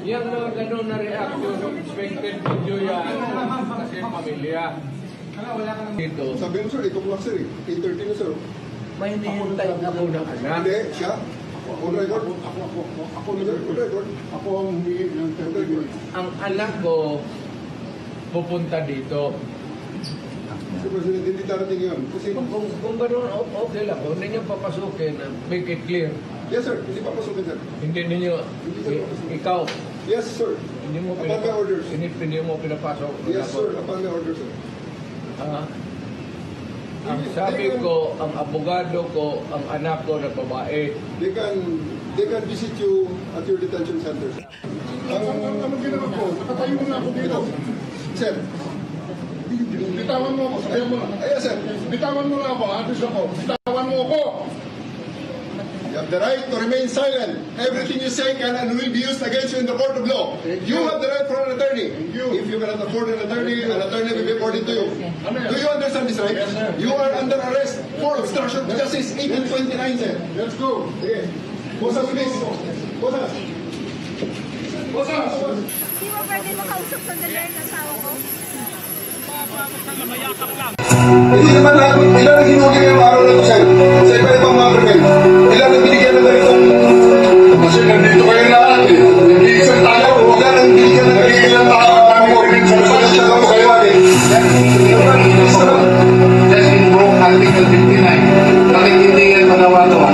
Yung mga ganun na reaction, expected video yan kasi pamilya. Dito. Sabi mo sir, ito lang sir eh. 8:30 na sir. May hinihintay ako ng anak. Hindi, siya. Ako na record. Ako na record. Ako ang humingi ng record. Ang anak ko pupunta dito. Sir President, hindi darating yun. Kasi, Kung ganun, okay lang. Kung hindi niyo papasukin, make it clear. yes sir, hindi pa pasukin sir. Hindi ninyo, ikaw, Yes sir. hindi mo Upon my orders. hindi mo pinapasok. Yes sir, upon my orders sir. Ang sabi ko, ang abogado ko, ang anak ko na babae. They can visit you at your detention center. Ano ginawa ko? Nakatayo na ako dito. Sir, bitawan mo ako. Ayaw mo na. Ayaw sir. Bitawan mo na ako. Address ako. Bitawan mo ako. You have the right to remain silent. Everything you say can and will be used against you in the court of law. You have the right for an attorney. If you cannot afford an attorney will be according to you. Do you understand this right? Yes, sir. You are under arrest for obstruction of justice 1829, sir. Let's go. Sige. Bosas, please. Bosas. Bosas. Di ba pwede makausap sandali ang asawa ko? Hindi naman natin, ilan ang hinugi ngayong araw na ito, sir? Sa iba-ibang mga krimen. Ilan ang binigyan ng ganitong... Kasi nandito kayo lahat eh. Hindi isang tao. Ilan ang binigyan ng ganitong ilang tao ang namin krimen sa lupa siya lang kayo natin. Just in broke Article 59. Bakit hindi yan magawa-gawa?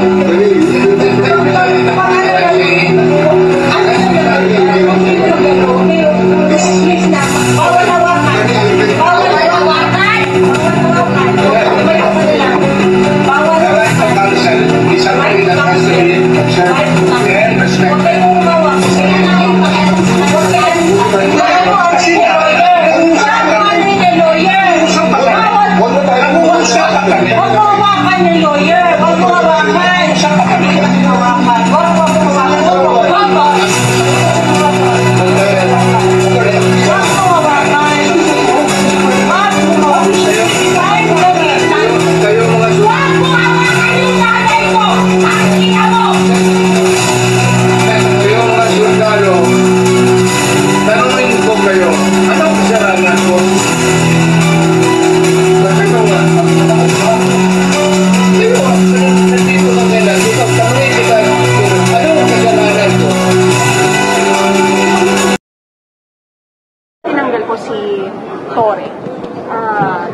Tinanggal po si Torre.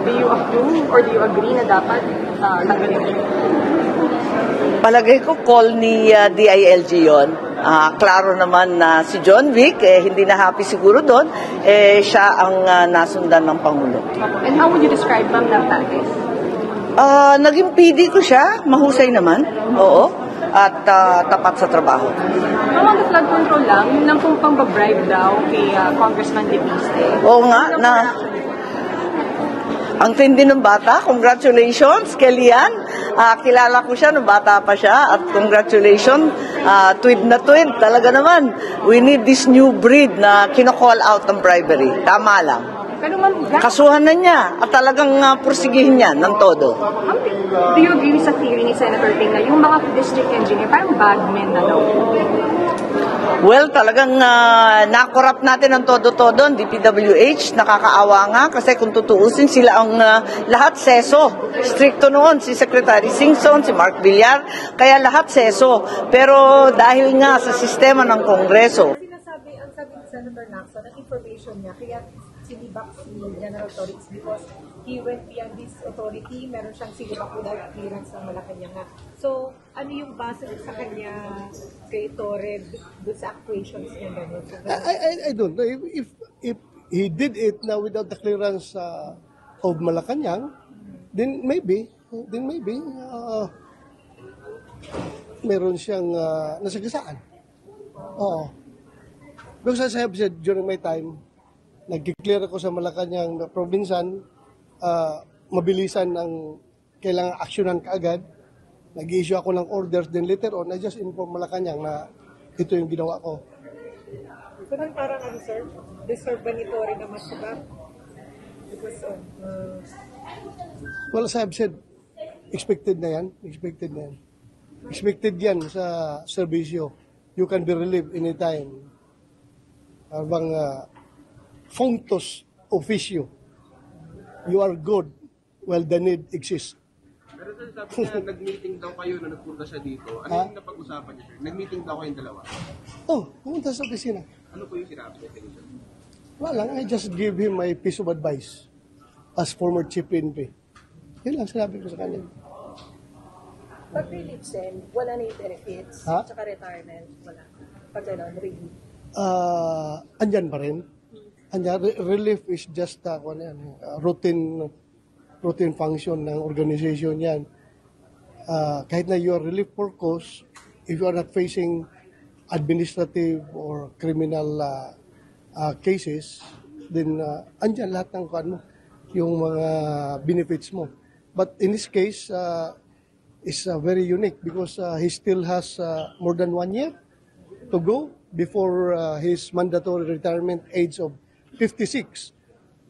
Do you approve or do you agree na dapat tanggalin? Palagay ko call ni DILG yon. Klaro naman na si John Vic, hindi na happy siguro doon, siya ang nasundan ng Pangulo. And how would you describe Ma'am Nartates? Naging PD ko siya, mahusay naman, oo, at tapat sa trabaho. Ma'am, the flood control lang, yung lang pong pang-bribe daw kay Congressman De Viste. Oo nga, na ang tindi ng bata, congratulations, Kellyan. Kilala ko siya nung bata pa siya at congratulations, tweed na tweed, talaga naman. We need this new breed na kino-call out ng bribery. Tama lang. Pero ma'am, Kasuhan na niya at talagang pursigihin niya ng todo. ma'am, do you agree sa theory ni Senator Ting na yung mga district engineer parang bagmen na daw? Well, talagang nakorap natin ang todo-todo ang DPWH. Nakakaawa nga kasi kung tutuusin sila ang lahat seso. Stricto noon si Secretary Singson, si Mark Villar, kaya lahat seso. Pero dahil nga sa sistema ng Kongreso. Sinasabi, ang sabi ni Senator Lacson, ang information niya, kaya sinibak si General Torres because he went beyond this authority, meron siyang sinibak without clearance ng Malacanang nga. So, ano yung base sa kanya kay Torres doon sa actuations niya gano'n? I don't know. If he did it now without the clearance of Malacanang, then maybe meron siyang nasagasaan. Oo. Because as I have said during my time, nag-clear ako sa Malacanang na provinsan, mabilisan ang kailangan aksyonan kaagad. Nag-issue ako ng orders, then later on, I just inform Malacanang na ito yung ginawa ko. So, parang ano sir, deserve ba ni Torre na masabak? Because of... Well, as I have said, expected na yan. Expected na yan. Expected yan sa serbisyo. You can be relieved anytime. Habang functus officio. You are good while the need exists. Pero sir, sabi niya, nag-meeting daw kayo na nagpunta siya dito. Ano yung napag-usapan niyo, sir? Nag-meeting daw kayong dalawa. Oh, pumunta sa opisina. Ano po yung sinabi niya sir? Wala lang, I just give him my piece of advice as former chief PNP. Yun lang sinabi ko sa kanya. Pag relief, Sen, wala na yung benefits, Ha? tsaka retirement, wala. Pag gano'n, relief. Andyan pa rin. Andyan, relief is just routine function ng organization yan. Kahit na you are relief for cause, if you are not facing administrative or criminal cases, then andyan lahat ng yung mga benefits mo. But in this case, is very unique because he still has more than 1 year to go before his mandatory retirement age of 56.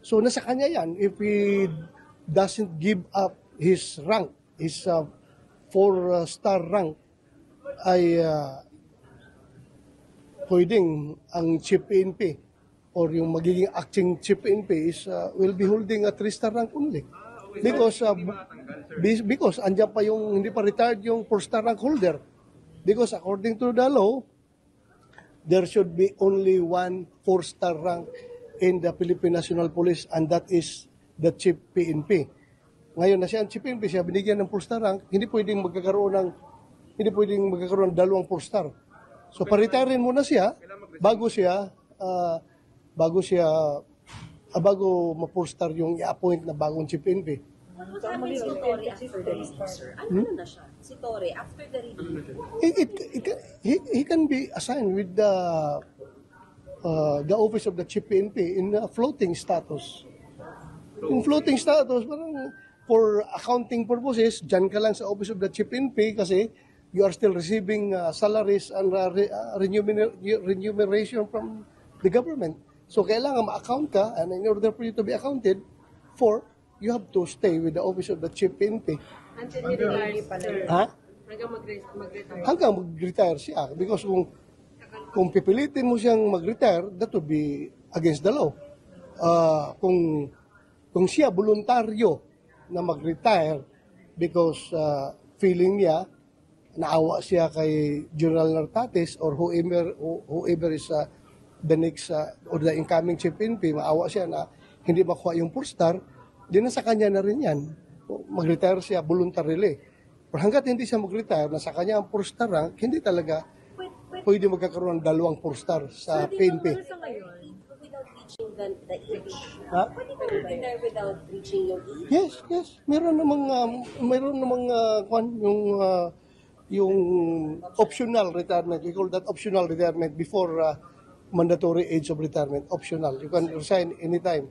So nasa kanya yan. If he doesn't give up his rank, his 4-star rank, ay pwedeng ang chief PNP or yung magiging acting chief PNP is will be holding a 3-star rank only. Because andyan pa yung hindi pa retired yung 4-star rank holder. Because according to the law, there should be only 1 4-star rank in the Philippine National Police, and that is the chief PNP. Ngayon na siya ang chief PNP, siya binigyan ng 4-star rank, hindi pwedeng magkakaroon ng 2 4-star. So pa-retirein muna siya bago ma-4-star yung i-appoint na bagong chief PNP. What happens with Torre after the review, sir? Ano na siya? Si Torre, after the review? He can be assigned with the office of the chief PNP in a floating status. Yung floating status, parang for accounting purposes, dyan ka lang sa office of the chief PNP kasi you are still receiving salaries and remuneration from the government. So kailangan ma-account ka, and in order for you to be accounted for, you have to stay with the office of the chief PNP. Until he retires, sir. Ha? Hanggang mag-retire. Hanggang mag-retire siya. Because kung pipilitin mo siyang mag-retire, that would be against the law. Kung siya voluntaryo na mag-retire because feeling niya, naawa siya kay General Nartates or whoever is the next or the incoming chief PNP, maawa siya na hindi makuha yung 4-star, di na sa kanya na rin yan. Mag-retire siya voluntarily. Pero hanggat hindi siya mag-retire, nasa kanya ang 4-star rank, hindi talaga pwede magkakaroon ng 2 4-star sa PNP. Sa ngayon, without reaching the age, Ha? pwede ka rin there without reaching your age? Yes. Meron namang yung optional retirement. We call that optional retirement before mandatory age of retirement. Optional. You can resign anytime.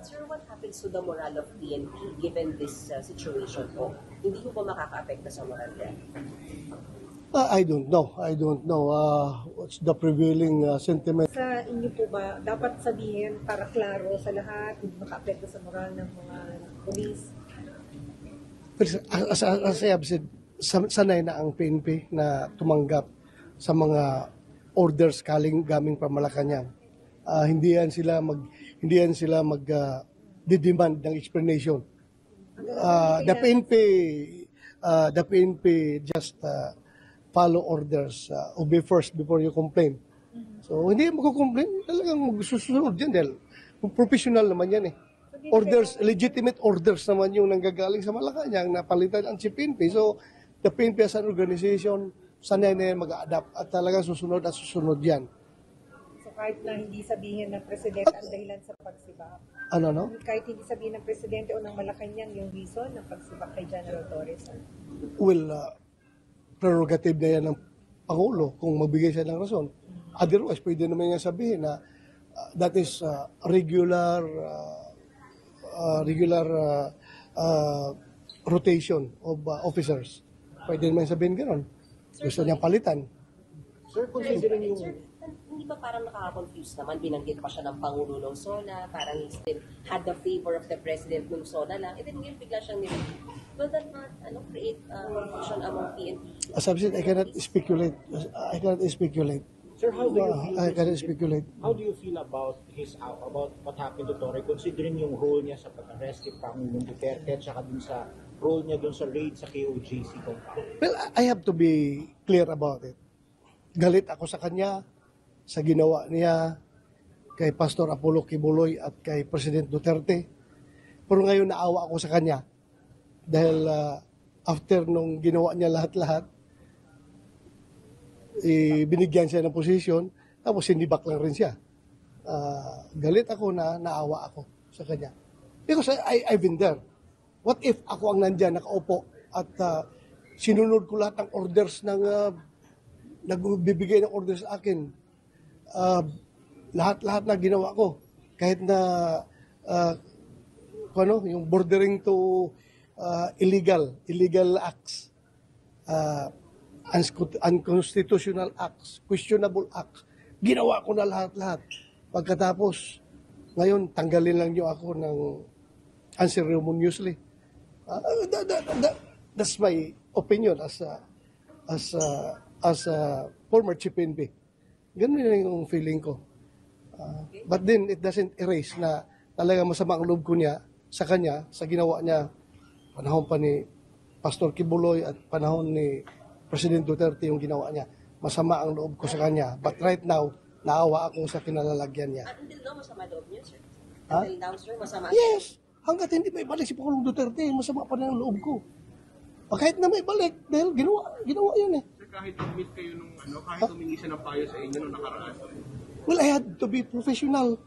Sir, what happens to the morale of PNP given this situation po? Hindi ko ba makaka-apekto sa moral niya? I don't know. What's the prevailing sentiment? Sa inyo po ba, dapat sabihin para klaro sa lahat, hindi maka-apekto sa moral ng mga police? As I have said, sanay na ang PNP na tumanggap sa mga orders gaming pa Malacanang. Hindi yan sila demand ng explanation. The PNP just follow orders, obey first before you complain. So hindi magko-complain, talagang magsusunod yan dahil professional naman yan eh. Orders, legitimate orders naman yung nanggagaling sa Malacanang na palitan ang PNP. So the PNP as an organization, sanay na yan mag-a-adapt at talagang susunod yan. So kahit na hindi sabihin ng Presidente ang dahilan sa pagsibak, kahit hindi sabihin ng Presidente o ng Malacanang yung reason ng pagsibak kay General Torres? Well, prerogative na yan ng Pangulo kung magbigay siya ng rason. Otherwise, pwede naman niya sabihin na that is regular rotation of officers. Pwede naman sabihin gano'n. Gusto niyang palitan. Sir, considering yung... hindi ba parang nakaka-confuse naman? Binanggit pa siya ng Pangulo nung SONA, parang he still had the favor of the President nung SONA lang. And then ngayon bigla siyang nilagay. Will that not create confusion among PNP? As I've said, I cannot speculate. I cannot speculate. Sir, how do you feel? I cannot speculate. How do you feel about about what happened to Torre, considering yung role niya sa pag-arrest kay Pangulong Duterte at saka dun sa role niya dun sa raid sa KOJC compound? Well, I have to be clear about it. Galit ako sa kanya, sa ginawa niya kay Pastor Apollo Kibuloy at kay President Duterte. Pero ngayon naawa ako sa kanya dahil after nung ginawa niya lahat-lahat, binigyan siya ng posisyon, tapos sinibak lang rin siya. Galit ako naawa ako sa kanya. Because I've been there. What if ako ang nandyan, nakaupo, at sinunod ko lahat ng orders ng, nagbibigay ng orders sa akin. Lahat na ginawa ko. Kahit na, yung bordering to illegal acts. Unconstitutional acts, questionable acts. Ginawa ko na lahat-lahat. Pagkatapos, ngayon, tanggalin lang niyo ako ng unceremoniously. That's my opinion as a former chief PNP. Ganun yung feeling ko. But then, it doesn't erase na talaga masama ang loob ko niya sa kanya, sa ginawa niya panahon pa ni Pastor Kibuloy at panahon ni President Duterte yung ginawa niya. Masama ang loob ko sa kanya. But right now, naawa ako sa kinalalagyan niya. Until now, masama loob niya, sir? Ha? Until now, sir, masama? Yes! Hanggat hindi may balik si Pangulong Duterte, masama pa rin ang loob ko. Kahit na may balik, dahil ginawa yun eh. Sir, kahit admit kayo nung kahit humingi siya ng payo sa inyo nung nakaraan. Well, I had to be professional.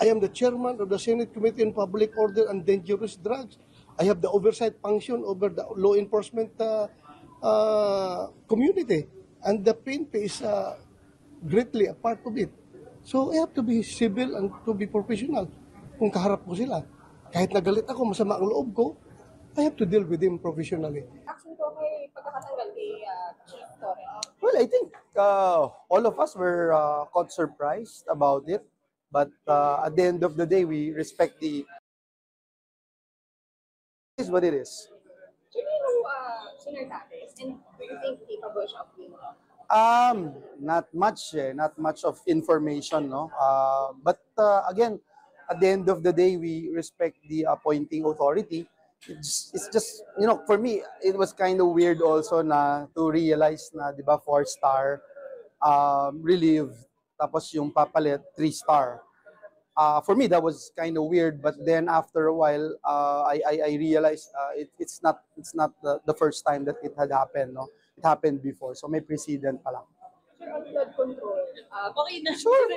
I am the chairman of the Senate Committee on Public Order and Dangerous Drugs. I have the oversight function over the law enforcement community, and the PNP is greatly a part of it. So I have to be civil and to be professional. Kung kaharap ko sila, kahit nagalit ako, masama ang loob ko, I have to deal with him professionally. Action ko kay pagkakatanggal kay Chief Torre. Well, I think all of us were caught surprised about it, but at the end of the day, we respect the. It is what it is. Do you know Senator Tatis, and do you think capable siya of doing that? Not much of information, no. But again, at the end of the day, we respect the appointing authority. It's just, for me, it was kind of weird also na to realize na, di ba, 4-star relieve, tapos yung papalit 3-star. For me, that was kind of weird, but then after a while, I realized it's not the first time that it had happened, no. It happened before, so may precedent pa lang. Sir, on flood control, okay na. Sure.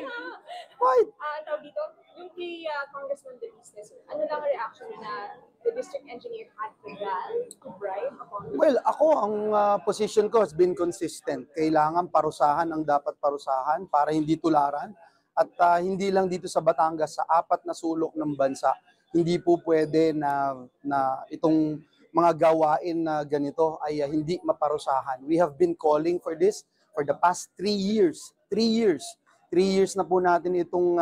Right. Tawag dito, yung kay Congressman De Business, ano lang ang reaction na the district engineer had to bribe a congressman? Well, ako, ang position ko has been consistent. Kailangan parusahan ang dapat parusahan para hindi tularan. At hindi lang dito sa Batangas, sa 4 na sulok ng bansa, hindi po pwede na itong mga gawain na ganito ay hindi maparusahan. We have been calling for this for the past 3 years. 3 years. 3 years na po natin itong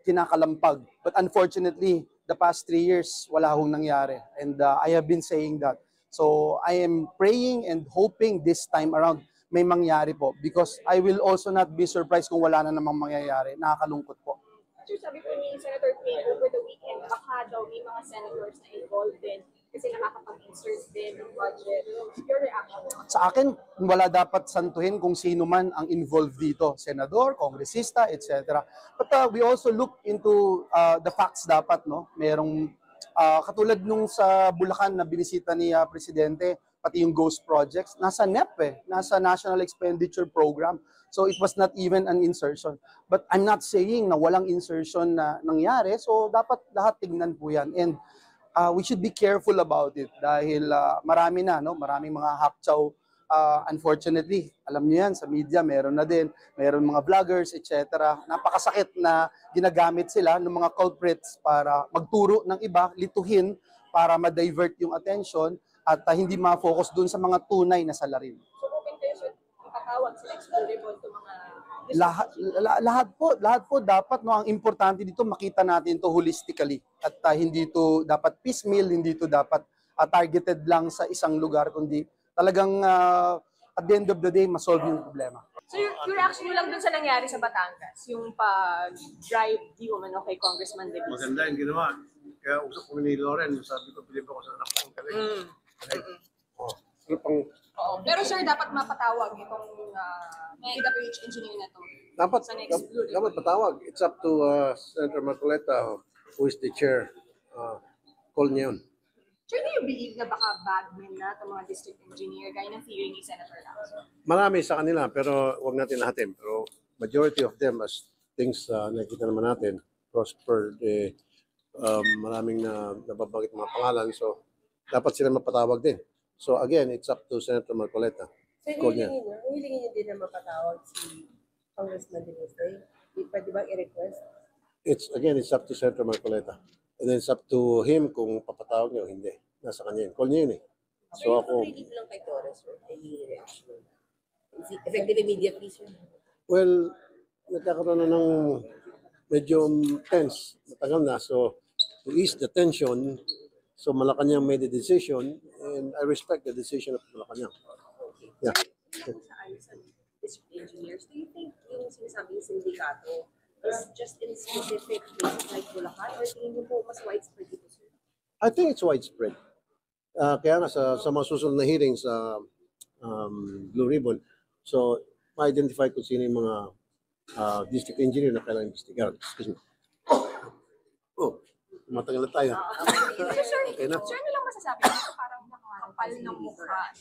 kinakalampag. But unfortunately, the past 3 years, wala hong nangyari. And I have been saying that. So I am praying and hoping this time around may mangyari po. Because I will also not be surprised kung wala na namang mangyayari. Nakakalungkot po. Sir, sabi po ni Senator Ping over the weekend, baka daw may mga senators na involved din kasi nakakapag-insert din ng budget. Your reaction? Sa akin, wala dapat santuhin kung sino man ang involved dito. Senador, kongresista, etc. But we also look into the facts dapat, no? Merong, katulad nung sa Bulacan na binisita ni Presidente, pati yung ghost projects, nasa NEP nasa National Expenditure Program. So it was not even an insertion. But I'm not saying na walang insertion na nangyari. So dapat lahat tignan po yan. And we should be careful about it dahil marami na, no? Maraming mga hakchaw. Unfortunately, alam niyo yan, sa media meron na din. Meron mga vloggers, etc. Napakasakit na ginagamit sila ng mga culprits para magturo ng iba, lituhin, para ma-divert yung attention at hindi ma-focus dun sa mga tunay na salarin. So open kayo, sir, ipatawag sila explorable to mga lahat po dapat, no, ang importante dito makita natin to holistically at hindi to dapat piecemeal, hindi to dapat targeted lang sa isang lugar, kundi talagang at the end of the day masolve yung problema. So your reaction mo lang dun sa nangyari sa Batangas, yung pag-drive di umano kay Congressman De Vista? Maganda yung ginawa. Kaya usap ko ni Loren, sabi ko, bilib ako sa anak ko. Pero sir, dapat mapatawag itong PWH engineer na to. Dapat patawag. It's up to Senator Marcoleta, who is the chair. Call niya yun. Sir, do you believe na baka bagman na itong mga district engineer gaya ng theory ni Senator Lacson? Marami sa kanila, pero wag natin lahatin. Pero majority of them, as things nakikita naman natin, prospered, maraming nababanggit mga pangalan. So, dapat sila mapatawag din. So, again, it's up to Senator Marcoleta. So, hilingin nyo din na mapatawag si Congressman De Vista. Pwede ba i-request? It's up to Senator Marcoleta. And then it's up to him kung papatawag niya o hindi. Nasa kanya yun. Call niya yun eh. So ako... Pero lang kay Torres, sir. Effective immediately, sir. Well, nagkakaroon na ng medyo tense. Matagal na. So, to ease the tension, so Malacanang made the decision and I respect the decision of Malacanang. Yeah. Sa ayos ang district engineers, do you think yung sinasabing sindikato is just in specific places like Bulacan or tingin niyo po mas widespread dito, sir? I think it's widespread. Kaya nga sa mga susunod na hearings sa Blue Ribbon, so ma-identify kung sino yung mga district engineer na kailangan investigar. Excuse me. Oh, matagal na tayo. Sir, ano lang masasabi ko? Parang nakakapal ng mukha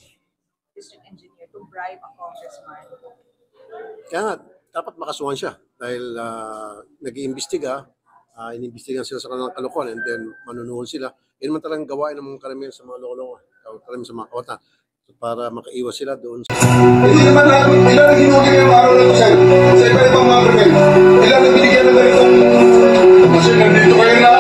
district engineer to bribe a congressman. Kaya nga, dapat makasuhan siya dahil nag-iimbestiga, inimbestigan sila sa kanilang kalokohan and then manunuhol sila. Yun naman talagang gawain ng mga karamihan sa mga loko-loko, karamihan sa mga kawatan. So, para makaiwas sila doon sa... Hindi naman natin, ilan ang hinugin yung araw na ito, sir? Sa iba-ibang mga krimen. Ilan ang binigyan ng ganitong... Kasi nandito kayo na